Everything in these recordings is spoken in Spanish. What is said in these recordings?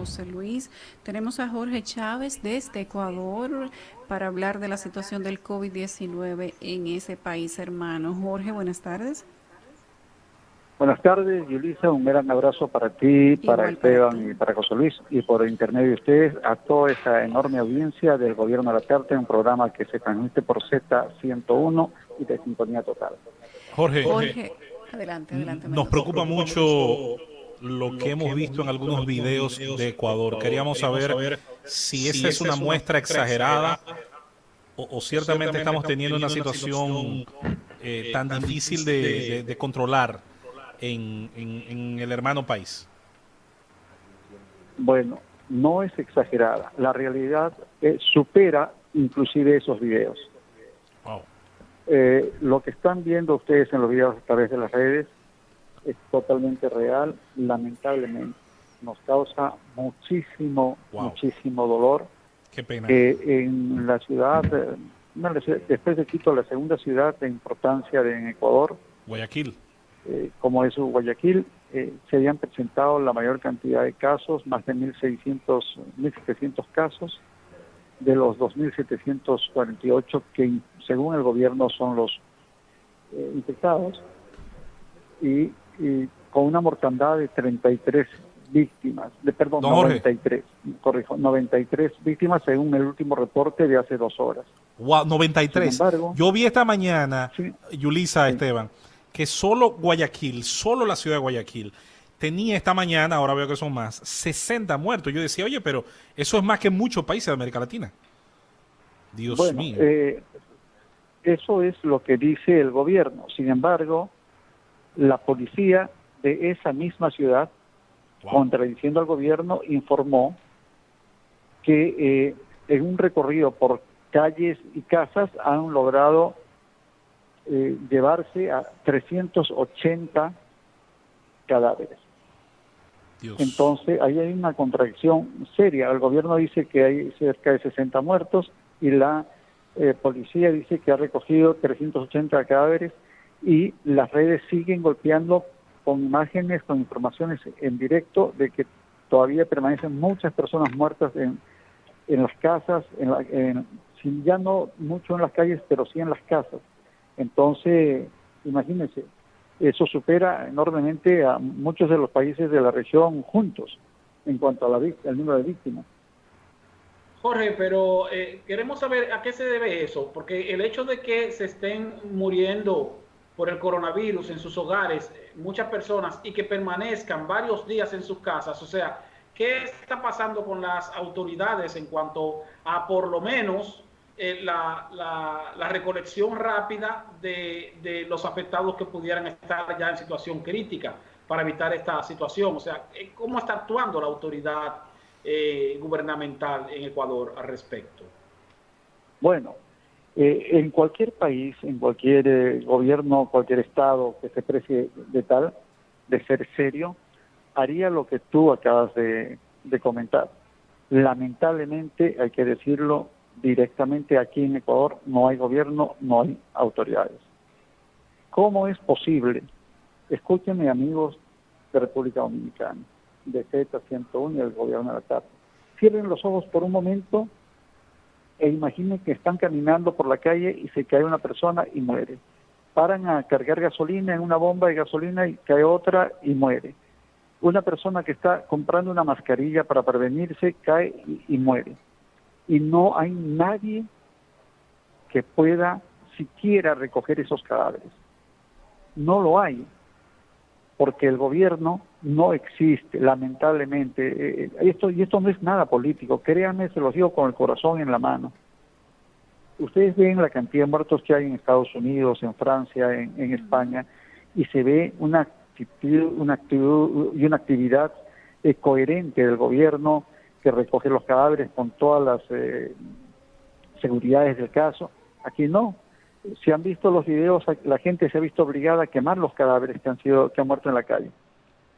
José Luis. Tenemos a Jorge Chávez desde Ecuador para hablar de la situación del COVID-19 en ese país hermano. Jorge, buenas tardes. Buenas tardes, Yulisa, un gran abrazo para ti, para Igual para Esteban ti. y para José Luis, y por intermedio de ustedes, a toda esa enorme audiencia del Gobierno de la Tarde, un programa que se transmite por Z101 y de Sintonía Total. Jorge, Jorge, adelante, adelante, nos Mendoza. preocupa mucho lo que hemos visto en algunos videos de Ecuador. Queríamos saber si esa es una muestra exagerada o ciertamente estamos teniendo una situación tan difícil de controlar en el hermano país. Bueno, no es exagerada, la realidad supera inclusive esos videos. Wow. Lo que están viendo ustedes en los videos a través de las redes es totalmente real, lamentablemente. Nos causa muchísimo, muchísimo dolor. Qué pena. En la ciudad, después de Quito, la segunda ciudad de importancia en Ecuador, Guayaquil. como es Guayaquil, se habían presentado la mayor cantidad de casos, más de 1.700 casos, de los 2.748 que según el gobierno son los infectados, y con una mortandad de 33 víctimas, perdón, Don Jorge. 93, corrijo, 93 víctimas según el último reporte de hace 2 horas. Wow, 93. Sin embargo, yo vi esta mañana, sí, Yulisa, sí. Esteban, que solo Guayaquil, solo la ciudad de Guayaquil, tenía esta mañana, ahora veo que son más, 60 muertos. Yo decía, oye, pero eso es más que muchos países de América Latina. Dios Bueno, mío. eso es lo que dice el gobierno. Sin embargo, la policía de esa misma ciudad, contradiciendo al gobierno, informó que en un recorrido por calles y casas han logrado llevarse a 380 cadáveres. Dios. Entonces, ahí hay una contradicción seria. El gobierno dice que hay cerca de 60 muertos y la policía dice que ha recogido 380 cadáveres, y las redes siguen golpeando con imágenes, con informaciones en directo de que todavía permanecen muchas personas muertas en las casas, si ya no mucho en las calles, pero sí en las casas. Entonces, imagínense, eso supera enormemente a muchos de los países de la región juntos en cuanto a al número de víctimas. Jorge, pero queremos saber a qué se debe eso, porque el hecho de que se estén muriendo por el coronavirus en sus hogares muchas personas y que permanezcan varios días en sus casas, o sea, ¿qué está pasando con las autoridades en cuanto a por lo menos la recolección rápida de los afectados que pudieran estar ya en situación crítica para evitar esta situación? O sea, ¿cómo está actuando la autoridad gubernamental en Ecuador al respecto? Bueno, en cualquier país, en cualquier gobierno, cualquier estado que se precie de ser serio, haría lo que tú acabas de comentar. Lamentablemente, hay que decirlo directamente, aquí en Ecuador no hay gobierno, no hay autoridades. ¿Cómo es posible? Escúchenme, amigos de República Dominicana, de Z101 y del gobierno de la tarde. Cierren los ojos por un momento e imaginen que están caminando por la calle y se cae una persona y muere. Paran a cargar gasolina en una bomba de gasolina y cae otra y muere. Una persona que está comprando una mascarilla para prevenirse cae y muere. Y no hay nadie que pueda siquiera recoger esos cadáveres. No lo hay, porque el gobierno no existe, lamentablemente. Esto no es nada político, créanme, se los digo con el corazón en la mano. Ustedes ven la cantidad de muertos que hay en Estados Unidos, en Francia, en España, y se ve una actitud y una actividad coherente del gobierno que recoge los cadáveres con todas las seguridades del caso. Aquí no. Si han visto los videos, la gente se ha visto obligada a quemar los cadáveres que han muerto en la calle.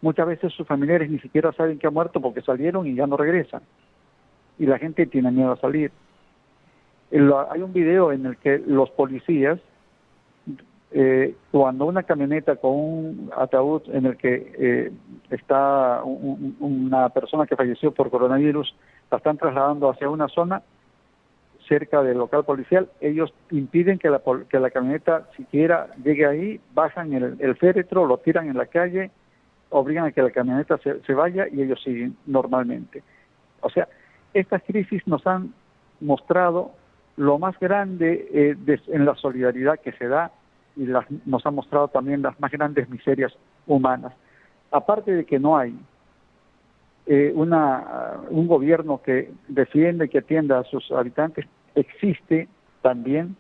Muchas veces sus familiares ni siquiera saben que han muerto porque salieron y ya no regresan. Y la gente tiene miedo a salir. Hay un video en el que los policías, cuando una camioneta con un ataúd en el que está una persona que falleció por coronavirus, la están trasladando hacia una zona cerca del local policial. Ellos impiden que la camioneta siquiera llegue ahí, bajan el féretro, lo tiran en la calle, obligan a que la camioneta se vaya y ellos siguen normalmente. O sea, estas crisis nos han mostrado lo más grande en la solidaridad que se da, y nos ha mostrado también las más grandes miserias humanas. Aparte de que no hay un gobierno que defiende y que atienda a sus habitantes, existe también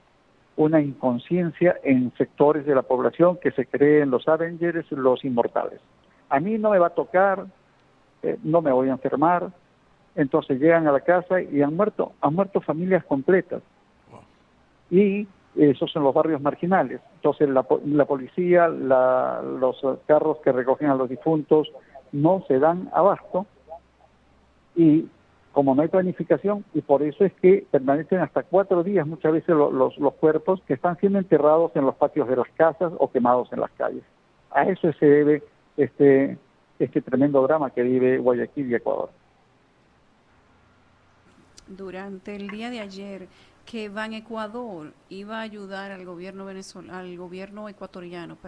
una inconsciencia en sectores de la población que se creen los Avengers, los inmortales. A mí no me va a tocar, no me voy a enfermar. Entonces llegan a la casa y han muerto familias completas. Y esos son los barrios marginales. Entonces la policía, los carros que recogen a los difuntos no se dan abasto, y como no hay planificación, y por eso es que permanecen hasta 4 días muchas veces los cuerpos, que están siendo enterrados en los patios de las casas o quemados en las calles. A eso se debe este tremendo drama que vive Guayaquil y Ecuador. Durante el día de ayer, que Ban Ecuador iba a ayudar al gobierno ecuatoriano,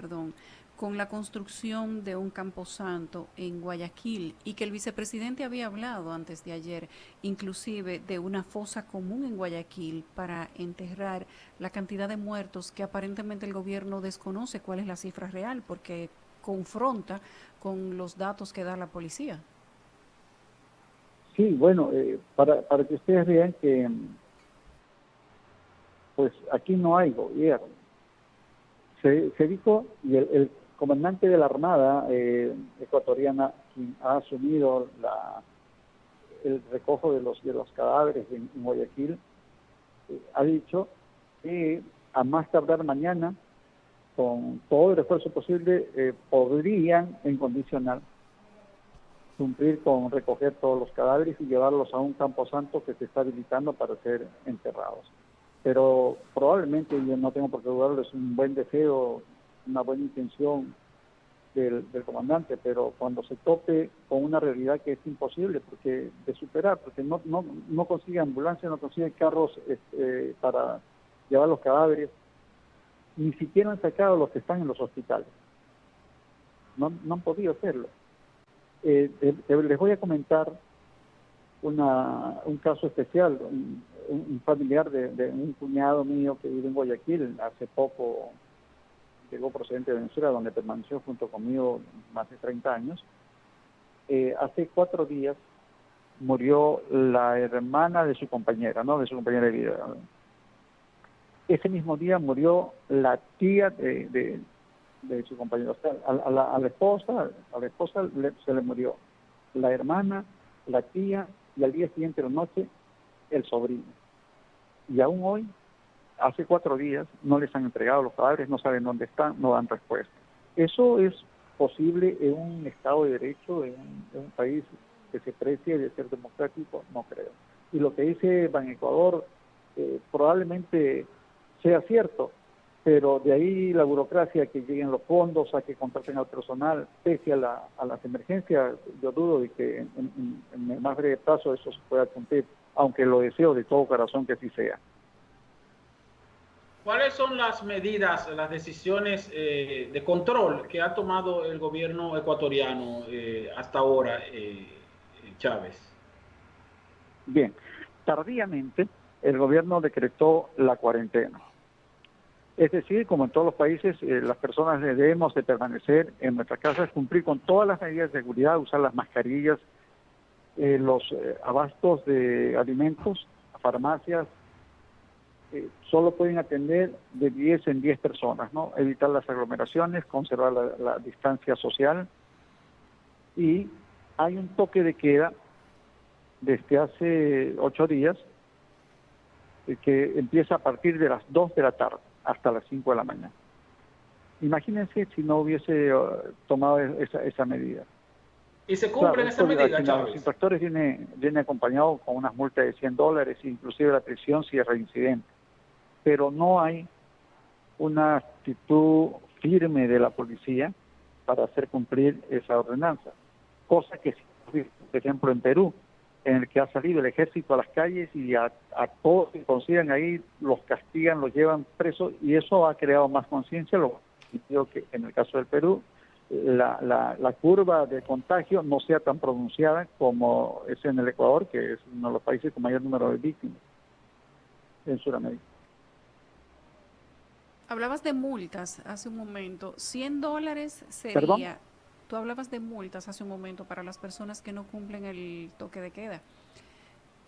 con la construcción de un camposanto en Guayaquil, y que el vicepresidente había hablado antes de ayer, inclusive de una fosa común en Guayaquil para enterrar la cantidad de muertos, que aparentemente el gobierno desconoce cuál es la cifra real, porque confronta con los datos que da la policía. Sí, bueno, para que ustedes vean que pues aquí no hay gobierno. Se dijo, y el comandante de la Armada ecuatoriana, quien ha asumido el recojo de los cadáveres en Guayaquil, ha dicho que a más tardar mañana, con todo el esfuerzo posible, podrían, en condicional, cumplir con recoger todos los cadáveres y llevarlos a un camposanto que se está habilitando para ser enterrados. Pero probablemente, yo no tengo por qué dudarlo, es un buen deseo, una buena intención del comandante, pero cuando se tope con una realidad que es imposible de superar, porque no consigue ambulancia, no consigue carros para llevar los cadáveres, ni siquiera han sacado los que están en los hospitales. No han podido hacerlo. Les voy a comentar un caso especial. Un familiar de un cuñado mío que vive en Guayaquil, hace poco llegó procedente de Venezuela, donde permaneció junto conmigo más de 30 años. Hace 4 días murió la hermana de su compañera, de su compañera de vida. Ese mismo día murió la tía de su compañero. O sea, a la esposa se le murió la hermana, la tía, y al día siguiente de la noche el sobrino. Y aún hoy, hace 4 días, no les han entregado los cadáveres, no saben dónde están, no dan respuesta. Eso es posible en un Estado de Derecho, en un país que se precie de ser democrático, no creo. Y lo que dice Ban Ecuador probablemente sea cierto, pero de ahí la burocracia, que lleguen los fondos, a que contraten al personal, pese a las emergencias, yo dudo de que en el más breve plazo eso se pueda cumplir, aunque lo deseo de todo corazón que así sea. ¿Cuáles son las medidas, las decisiones de control que ha tomado el gobierno ecuatoriano hasta ahora, Chávez? Bien, tardíamente el gobierno decretó la cuarentena. Es decir, como en todos los países, las personas debemos de permanecer en nuestras casas, cumplir con todas las medidas de seguridad, usar las mascarillas, los abastos de alimentos, farmacias, solo pueden atender de 10 en 10 personas, ¿no? Evitar las aglomeraciones, conservar la distancia social, y hay un toque de queda desde hace 8 días que empieza a partir de las 2 de la tarde hasta las 5 de la mañana. Imagínense si no hubiese tomado esa medida. ¿Y se cumplen esas medidas, Chávez? Los infractores viene acompañado con unas multas de $100, inclusive la prisión si es reincidente. Pero no hay una actitud firme de la policía para hacer cumplir esa ordenanza. cosa que, por ejemplo, en Perú, en el que ha salido el ejército a las calles y a todos que consigan ahí los castigan, los llevan presos, y eso ha creado más conciencia. Lo que en el caso del Perú la curva de contagio no sea tan pronunciada como es en el Ecuador, que es uno de los países con mayor número de víctimas en Sudamérica. Hablabas de multas hace un momento. $100 sería... ¿Perdón? Tú hablabas de multas hace un momento para las personas que no cumplen el toque de queda.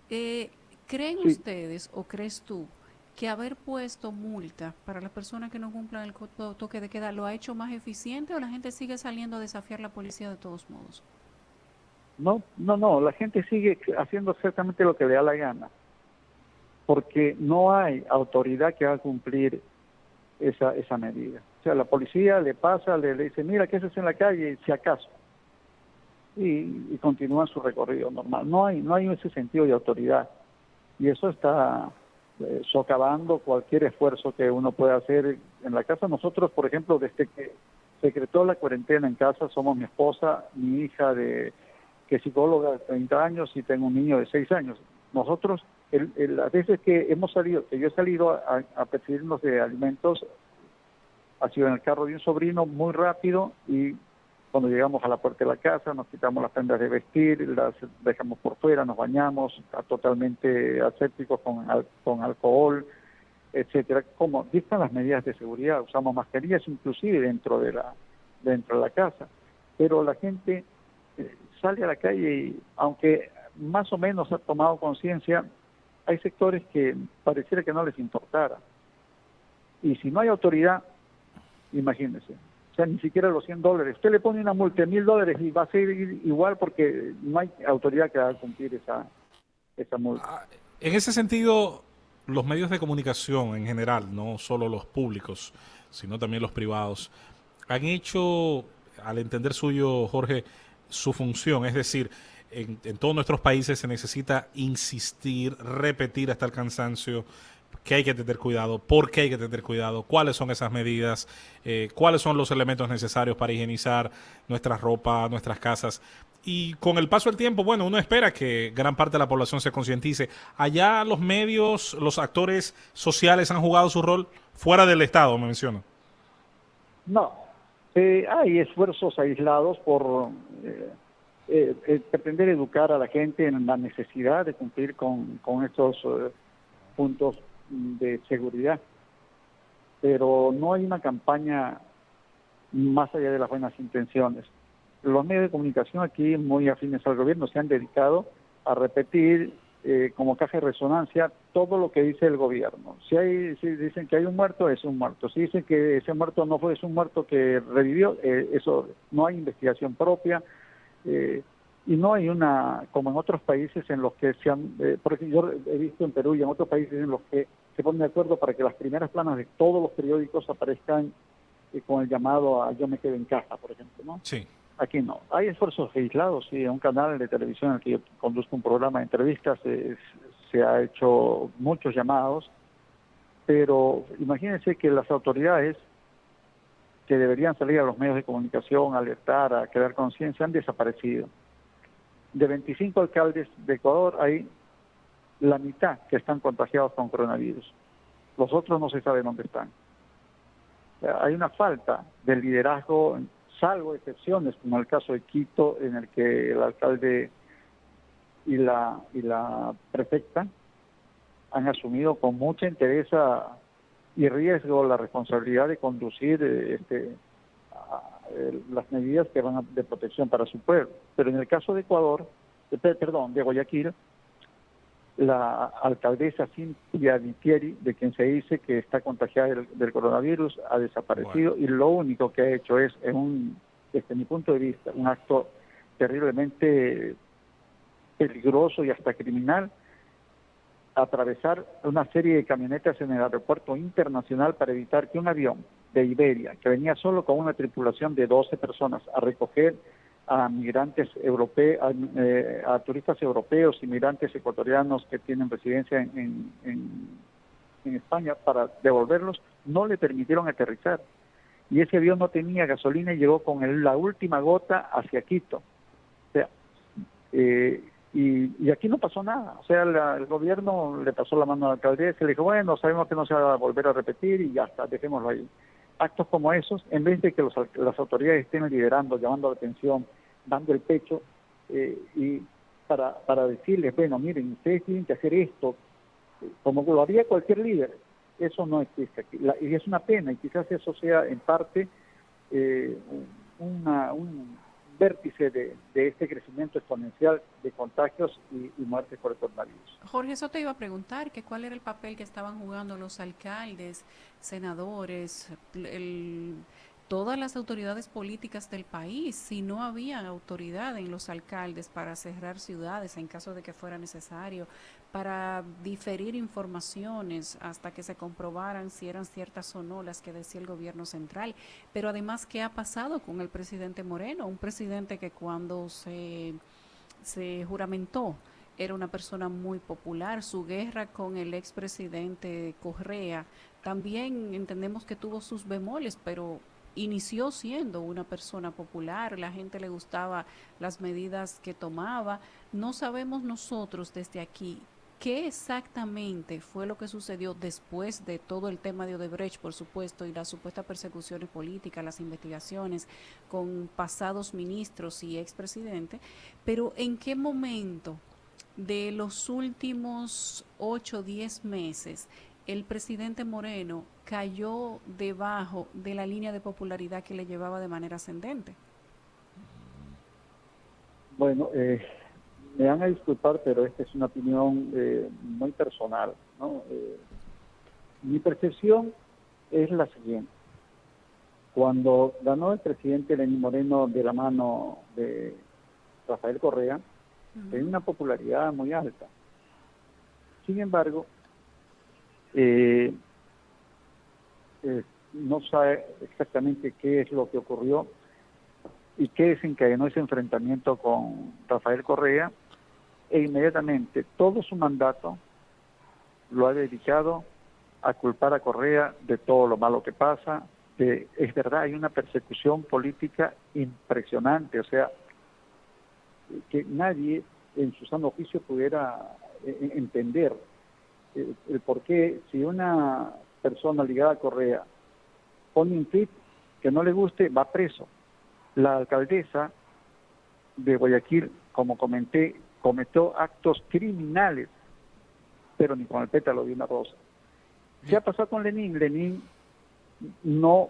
¿Creen Sí. ustedes o crees tú que haber puesto multa para las personas que no cumplan el toque de queda lo ha hecho más eficiente, o la gente sigue saliendo a desafiar a la policía de todos modos? No, la gente sigue haciendo exactamente lo que le da la gana, porque no hay autoridad que haga cumplir esa medida. O sea, la policía le pasa, le dice, mira, ¿qué haces en la calle? Si acaso. Y continúan su recorrido normal. No hay ese sentido de autoridad. Y eso está socavando cualquier esfuerzo que uno pueda hacer en la casa. Nosotros, por ejemplo, desde que se decretó la cuarentena en casa, somos mi esposa, mi hija, que es psicóloga de 30 años, y tengo un niño de 6 años. Nosotros, las veces que yo he salido a percibirnos de alimentos, ha sido en el carro de un sobrino, muy rápido, y cuando llegamos a la puerta de la casa nos quitamos las prendas de vestir, las dejamos por fuera, nos bañamos totalmente asépticos con alcohol, etcétera. Como dictan las medidas de seguridad, usamos mascarillas inclusive dentro de la casa, pero la gente sale a la calle y, aunque más o menos ha tomado conciencia, hay sectores que pareciera que no les importara. Y si no hay autoridad, imagínese, o sea, ni siquiera los $100. Usted le pone una multa de $1,000 y va a ser igual, porque no hay autoridad que haga cumplir esa multa. En ese sentido, los medios de comunicación en general, no solo los públicos, sino también los privados, han hecho, al entender suyo, Jorge, su función. Es decir, en todos nuestros países se necesita insistir, repetir hasta el cansancio que hay que tener cuidado, por qué hay que tener cuidado, cuáles son esas medidas, cuáles son los elementos necesarios para higienizar nuestra ropa, nuestras casas. Y con el paso del tiempo, bueno, uno espera que gran parte de la población se concientice. Allá los medios, los actores sociales han jugado su rol fuera del Estado, me menciona. No, hay esfuerzos aislados por pretender educar a la gente en la necesidad de cumplir con estos puntos de seguridad, pero no hay una campaña más allá de las buenas intenciones. Los medios de comunicación aquí, muy afines al gobierno, se han dedicado a repetir como caja de resonancia todo lo que dice el gobierno. Si dicen que hay un muerto, es un muerto. Si dicen que ese muerto no fue, es un muerto que revivió, eso no hay investigación propia. Y no hay una, como en otros países en los que porque yo he visto en Perú y en otros países en los que se ponen de acuerdo para que las primeras planas de todos los periódicos aparezcan con el llamado a yo me quedo en casa, por ejemplo, ¿no? Sí. Aquí no. Hay esfuerzos aislados, sí. En un canal de televisión en el que yo conduzco un programa de entrevistas se ha hecho muchos llamados, pero imagínense que las autoridades que deberían salir a los medios de comunicación, alertar, a crear conciencia, han desaparecido. De 25 alcaldes de Ecuador, hay la mitad que están contagiados con coronavirus. Los otros no se sabe dónde están. Hay una falta de liderazgo, salvo excepciones, como el caso de Quito, en el que el alcalde y la prefecta han asumido con mucha entereza y riesgo la responsabilidad de conducir las medidas que van de protección para su pueblo. Pero en el caso de de Guayaquil, la alcaldesa Cintia Vitieri, de quien se dice que está contagiada del coronavirus, ha desaparecido. Bueno. Y lo único que ha hecho es, desde mi punto de vista, un acto terriblemente peligroso y hasta criminal, atravesar una serie de camionetas en el aeropuerto internacional para evitar que un avión de Iberia, que venía solo con una tripulación de 12 personas a recoger a migrantes europeos, a turistas europeos y migrantes ecuatorianos que tienen residencia en España, para devolverlos, no le permitieron aterrizar. Y ese avión no tenía gasolina y llegó con la última gota hacia Quito. O Y aquí no pasó nada. O sea, el gobierno le pasó la mano a la alcaldesa y le dijo, bueno, sabemos que no se va a volver a repetir y ya está, dejémoslo ahí. Actos como esos, en vez de que las autoridades estén liderando, llamando la atención, dando el pecho, y para decirles, bueno, miren, ustedes tienen que hacer esto, como lo haría cualquier líder. Eso no existe aquí. Y es una pena, y quizás eso sea en parte un vértice de este crecimiento exponencial de contagios y muertes por el coronavirus. Jorge, eso te iba a preguntar, que cuál era el papel que estaban jugando los alcaldes, senadores, todas las autoridades políticas del país, si no había autoridad en los alcaldes para cerrar ciudades en caso de que fuera necesario, para diferir informaciones hasta que se comprobaran si eran ciertas o no las que decía el gobierno central. Pero además, ¿qué ha pasado con el presidente Moreno? Un presidente que cuando se juramentó era una persona muy popular. Su guerra con el expresidente Correa también entendemos que tuvo sus bemoles, pero inició siendo una persona popular, la gente le gustaba las medidas que tomaba. No sabemos nosotros desde aquí qué exactamente fue lo que sucedió después de todo el tema de Odebrecht, por supuesto, y las supuestas persecuciones políticas, las investigaciones con pasados ministros y expresidentes, pero en qué momento de los últimos 8 o 10 meses el presidente Moreno cayó debajo de la línea de popularidad que le llevaba de manera ascendente. Bueno, me van a disculpar, pero esta es una opinión muy personal, ¿no? Mi percepción es la siguiente. Cuando ganó el presidente Lenín Moreno de la mano de Rafael Correa, tenía una popularidad muy alta. Sin embargo, no sabe exactamente qué es lo que ocurrió y qué desencadenó ese enfrentamiento con Rafael Correa, e inmediatamente todo su mandato lo ha dedicado a culpar a Correa de todo lo malo que pasa. Es verdad, hay una persecución política impresionante, o sea, que nadie en su sano juicio pudiera entender el por qué, si una persona ligada a Correa pone un tweet que no le guste, va preso. La alcaldesa de Guayaquil, como comenté, cometió actos criminales, pero ni con el pétalo de una rosa. ¿Qué ha pasado con Lenín? Lenín no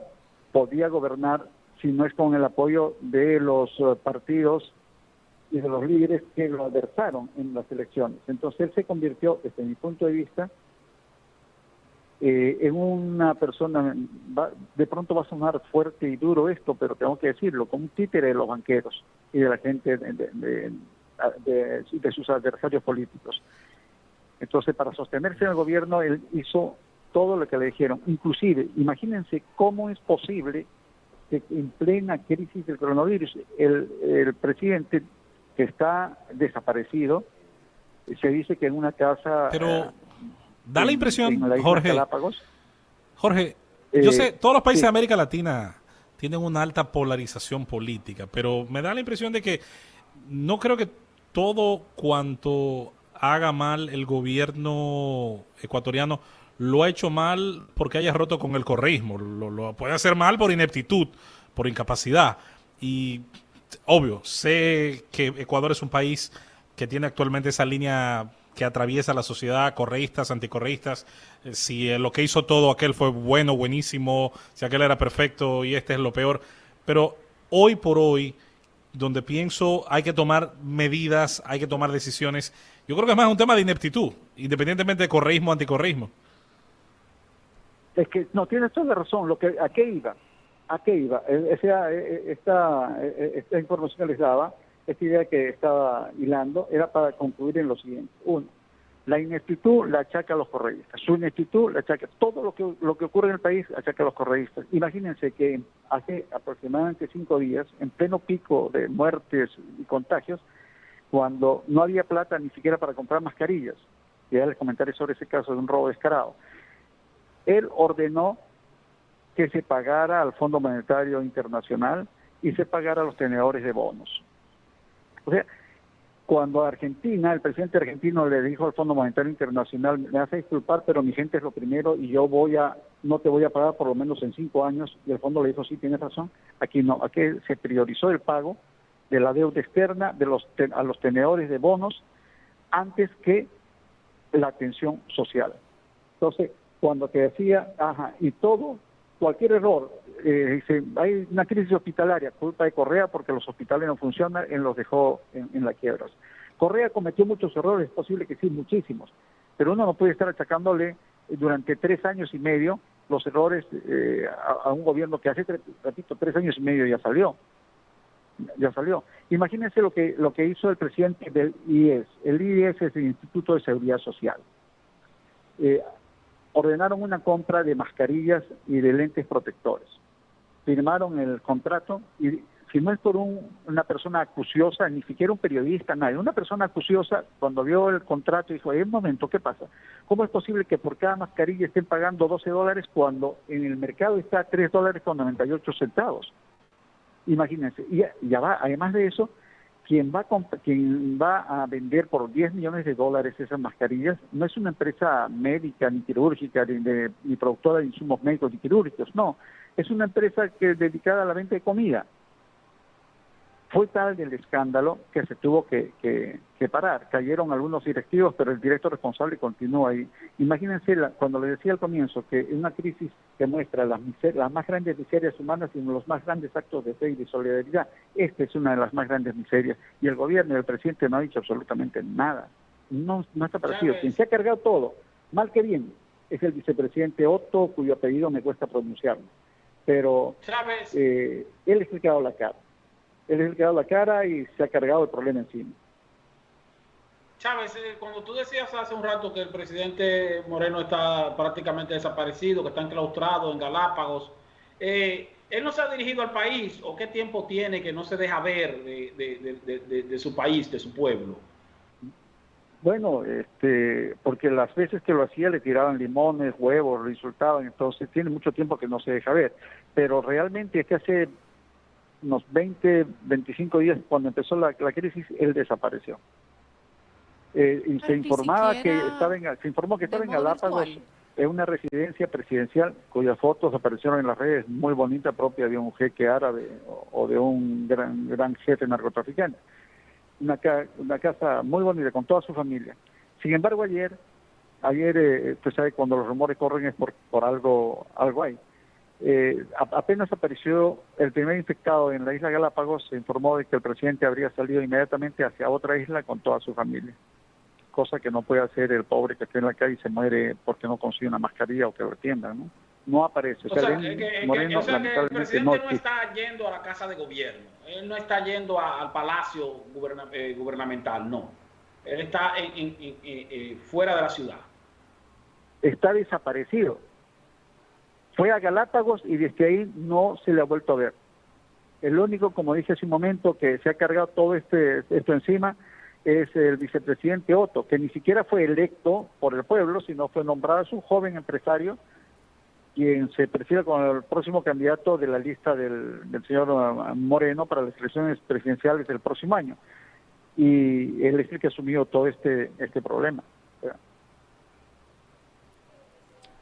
podía gobernar si no es con el apoyo de los partidos y de los líderes que lo adversaron en las elecciones. Entonces él se convirtió, desde mi punto de vista, en una persona, de pronto va a sonar fuerte y duro esto, pero tengo que decirlo, como un títere de los banqueros y de la gente de sus adversarios políticos. Entonces, para sostenerse en el gobierno, él hizo todo lo que le dijeron. Inclusive, imagínense cómo es posible que en plena crisis del coronavirus, el presidente, que está desaparecido, se dice que en una casa... Pero da la impresión, en la isla Jorge, Galápagos, Jorge, yo sé, todos los países sí, de América Latina tienen una alta polarización política, pero me da la impresión de que no creo que todo cuanto haga mal el gobierno ecuatoriano lo ha hecho mal porque haya roto con el correísmo. Lo puede hacer mal por ineptitud, por incapacidad. Y obvio, sé que Ecuador es un país que tiene actualmente esa línea que atraviesa la sociedad, correístas, anticorreístas. Si lo que hizo todo aquel fue bueno, buenísimo, si aquel era perfecto y este es lo peor. Pero hoy por hoy, donde pienso hay que tomar medidas, hay que tomar decisiones, yo creo que es más un tema de ineptitud, independientemente de correísmo o anticorreísmo. es que no, tienes toda la razón. ¿A qué iba? Esta información que les daba, esta idea que estaba hilando, era para concluir en lo siguiente. Uno, la ineptitud la achaca a los correístas. Su ineptitud la achaca. Todo lo que ocurre en el país achaca a los correístas. Imagínense que hace aproximadamente 5 días, en pleno pico de muertes y contagios, cuando no había plata ni siquiera para comprar mascarillas, y ya les comentaré sobre ese caso de un robo descarado, él ordenó que se pagara al Fondo Monetario Internacional y se pagara a los tenedores de bonos. O sea, cuando Argentina, el presidente argentino le dijo al Fondo Monetario Internacional, me hace disculpar, pero mi gente es lo primero y yo no te voy a pagar por lo menos en 5 años, y el fondo le dijo, sí, tienes razón, aquí no, aquí se priorizó el pago de la deuda externa a los tenedores de bonos antes que la atención social. Entonces, cuando te decía, cualquier error, dice, hay una crisis hospitalaria, culpa de Correa porque los hospitales no funcionan, él los dejó en la quiebra. Correa cometió muchos errores, es posible que sí, muchísimos, pero uno no puede estar achacándole durante 3 años y medio los errores a un gobierno que hace, repito, 3 años y medio ya salió. Imagínense lo que hizo el presidente del IES. El IES es el Instituto de Seguridad Social. Ordenaron una compra de mascarillas y de lentes protectores. Firmaron el contrato y si no es por una persona acuciosa, ni siquiera un periodista, nadie, una persona acuciosa, cuando vio el contrato dijo, un momento, ¿qué pasa? ¿Cómo es posible que por cada mascarilla estén pagando $12 cuando en el mercado está a $3.98? Imagínense, y ya va, además de eso, quien va a vender por $10 millones esas mascarillas no es una empresa médica, ni quirúrgica, ni productora de insumos médicos ni quirúrgicos, no, es una empresa que es dedicada a la venta de comida. Fue tal el escándalo que se tuvo que parar. Cayeron algunos directivos, pero el director responsable continúa ahí. Imagínense, cuando le decía al comienzo que una crisis que muestra las más grandes miserias humanas y uno de los más grandes actos de fe y de solidaridad, esta es una de las más grandes miserias. Y el gobierno y el presidente no ha dicho absolutamente nada. No está parecido. Quien se ha cargado todo, mal que bien, es el vicepresidente Otto, cuyo apellido me cuesta pronunciarlo. Pero él es el que ha dado la cara. Él es el que ha dado la cara y se ha cargado el problema encima. Chávez, cuando tú decías hace un rato que el presidente Moreno está prácticamente desaparecido, que está enclaustrado en Galápagos, ¿él no se ha dirigido al país o qué tiempo tiene que no se deja ver de su país, de su pueblo? Bueno, porque las veces que lo hacía le tiraban limones, huevos, lo insultaban, entonces tiene mucho tiempo que no se deja ver. Pero realmente es que hace unos 20, 25 días, cuando empezó la crisis, él desapareció. Y se informó que estaba en Galápagos, en una residencia presidencial, cuyas fotos aparecieron en las redes, muy bonita, propia de un jeque árabe o de un gran jefe narcotraficante. Una casa muy bonita, con toda su familia. Sin embargo, ayer usted sabe, cuando los rumores corren es por algo hay. Apenas apareció el primer infectado en la isla Galápagos, se informó de que el presidente habría salido inmediatamente hacia otra isla con toda su familia, cosa que no puede hacer el pobre que esté en la calle y se muere porque no consigue una mascarilla o que lo atiendan, ¿no? No aparece. O sea, que el presidente no está yendo a la casa de gobierno, él no está yendo al palacio gubernamental, no. Él está fuera de la ciudad. Está desaparecido. Fue a Galápagos y desde ahí no se le ha vuelto a ver. El único, como dije hace un momento, que se ha cargado todo esto encima es el vicepresidente Otto, que ni siquiera fue electo por el pueblo, sino fue nombrado, es un joven empresario quien se perfila como el próximo candidato de la lista del señor Moreno para las elecciones presidenciales del próximo año. Y él es el que asumió todo este problema.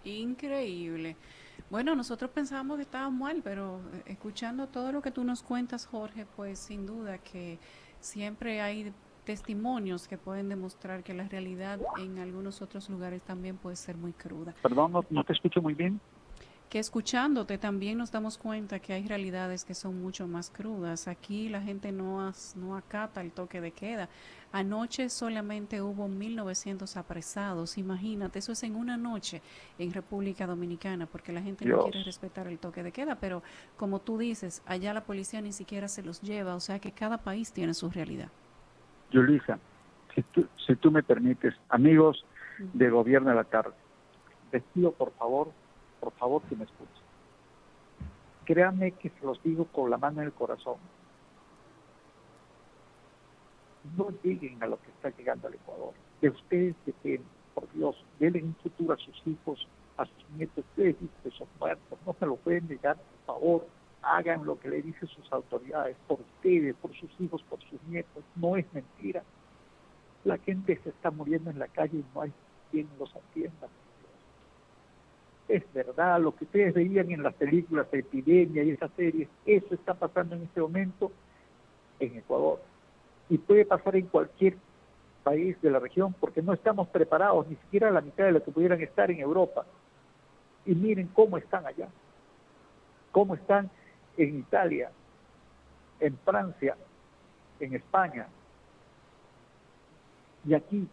Increíble. Bueno, nosotros pensábamos que estaba mal, pero escuchando todo lo que tú nos cuentas, Jorge, pues sin duda que siempre hay testimonios que pueden demostrar que la realidad en algunos otros lugares también puede ser muy cruda. Perdón, no te escucho muy bien. Que escuchándote también nos damos cuenta que hay realidades que son mucho más crudas. Aquí la gente no acata el toque de queda. Anoche solamente hubo 1.900 apresados. Imagínate, eso es en una noche en República Dominicana, porque la gente no quiere respetar el toque de queda. Pero como tú dices, allá la policía ni siquiera se los lleva. O sea que cada país tiene su realidad. Yulisa, si tú me permites, amigos de Gobierno de la Tarde, les pido por favor que me escuchen. Créanme que se los digo con la mano en el corazón. No lleguen a lo que está llegando al Ecuador. De ustedes dependen, por Dios, denle un futuro a sus hijos, a sus nietos. Ustedes dicen que son muertos, no se lo pueden negar, por favor. Hagan lo que le dicen sus autoridades, por ustedes, por sus hijos, por sus nietos. No es mentira. La gente se está muriendo en la calle y no hay quien los atienda. Es verdad, lo que ustedes veían en las películas de Epidemia y esas series, eso está pasando en este momento en Ecuador. Y puede pasar en cualquier país de la región, porque no estamos preparados, ni siquiera a la mitad de lo que pudieran estar en Europa. Y miren cómo están allá, cómo están en Italia, en Francia, en España. Y aquí,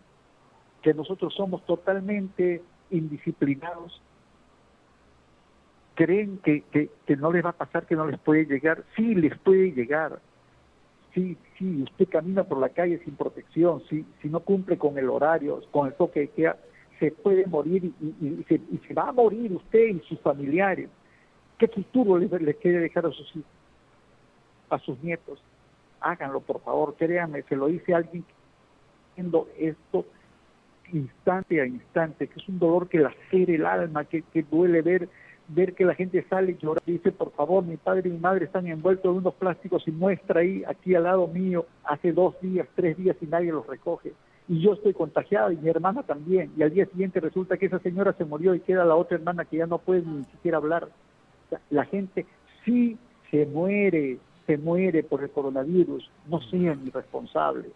que nosotros somos totalmente indisciplinados, creen que no les va a pasar, que no les puede llegar. Sí, les puede llegar. Sí, usted camina por la calle sin protección, si no cumple con el horario, con el toque de queda, se puede morir y se va a morir usted y sus familiares. ¿Qué futuro les quiere dejar a sus hijos, a sus nietos? Háganlo, por favor, créanme, se lo dice alguien haciendo esto instante a instante, que es un dolor que lacera el alma, que duele ver que la gente sale llorando y dice, por favor, mi padre y mi madre están envueltos en unos plásticos y muestra ahí, aquí al lado mío, hace 2 días, 3 días y nadie los recoge. Y yo estoy contagiado y mi hermana también. Y al día siguiente resulta que esa señora se murió y queda la otra hermana que ya no puede ni siquiera hablar. O sea, la gente sí se muere por el coronavirus. No sean irresponsables.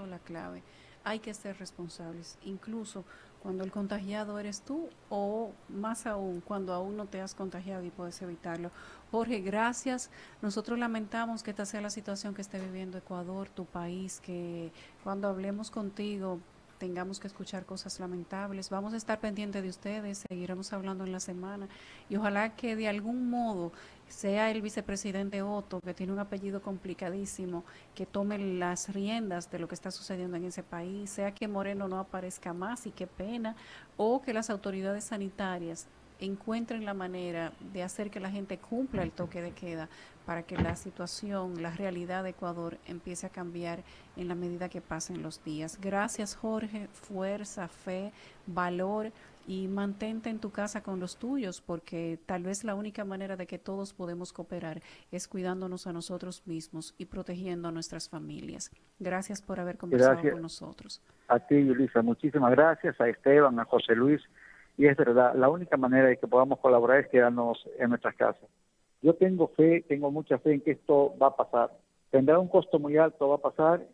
La clave. Hay que ser responsables, incluso cuando el contagiado eres tú o más aún cuando aún no te has contagiado y puedes evitarlo. Jorge, gracias. Nosotros lamentamos que esta sea la situación que esté viviendo Ecuador, tu país, que cuando hablemos contigo tengamos que escuchar cosas lamentables. Vamos a estar pendientes de ustedes, seguiremos hablando en la semana y ojalá que de algún modo sea el vicepresidente Otto, que tiene un apellido complicadísimo, que tome las riendas de lo que está sucediendo en ese país, sea que Moreno no aparezca más y qué pena, o que las autoridades sanitarias encuentren la manera de hacer que la gente cumpla el toque de queda para que la situación, la realidad de Ecuador empiece a cambiar en la medida que pasen los días. Gracias, Jorge, fuerza, fe, valor y mantente en tu casa con los tuyos, porque tal vez la única manera de que todos podemos cooperar es cuidándonos a nosotros mismos y protegiendo a nuestras familias. Gracias por haber conversado con nosotros. A ti, Yulisa, muchísimas gracias, a Esteban, a José Luis, y es verdad, la única manera de que podamos colaborar es quedarnos en nuestras casas. Yo tengo mucha fe en que esto va a pasar. Tendrá un costo muy alto, va a pasar,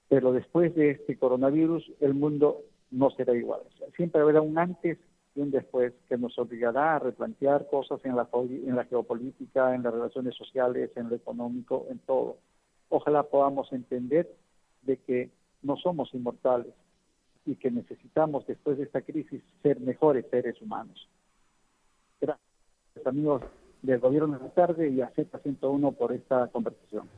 pero después de este coronavirus el mundo no será igual. Siempre habrá un antes y un después que nos obligará a replantear cosas en la geopolítica, en las relaciones sociales, en lo económico, en todo. Ojalá podamos entender de que no somos inmortales y que necesitamos después de esta crisis ser mejores seres humanos. Gracias, amigos del Gobierno de la Tarde y a Z101 por esta conversación.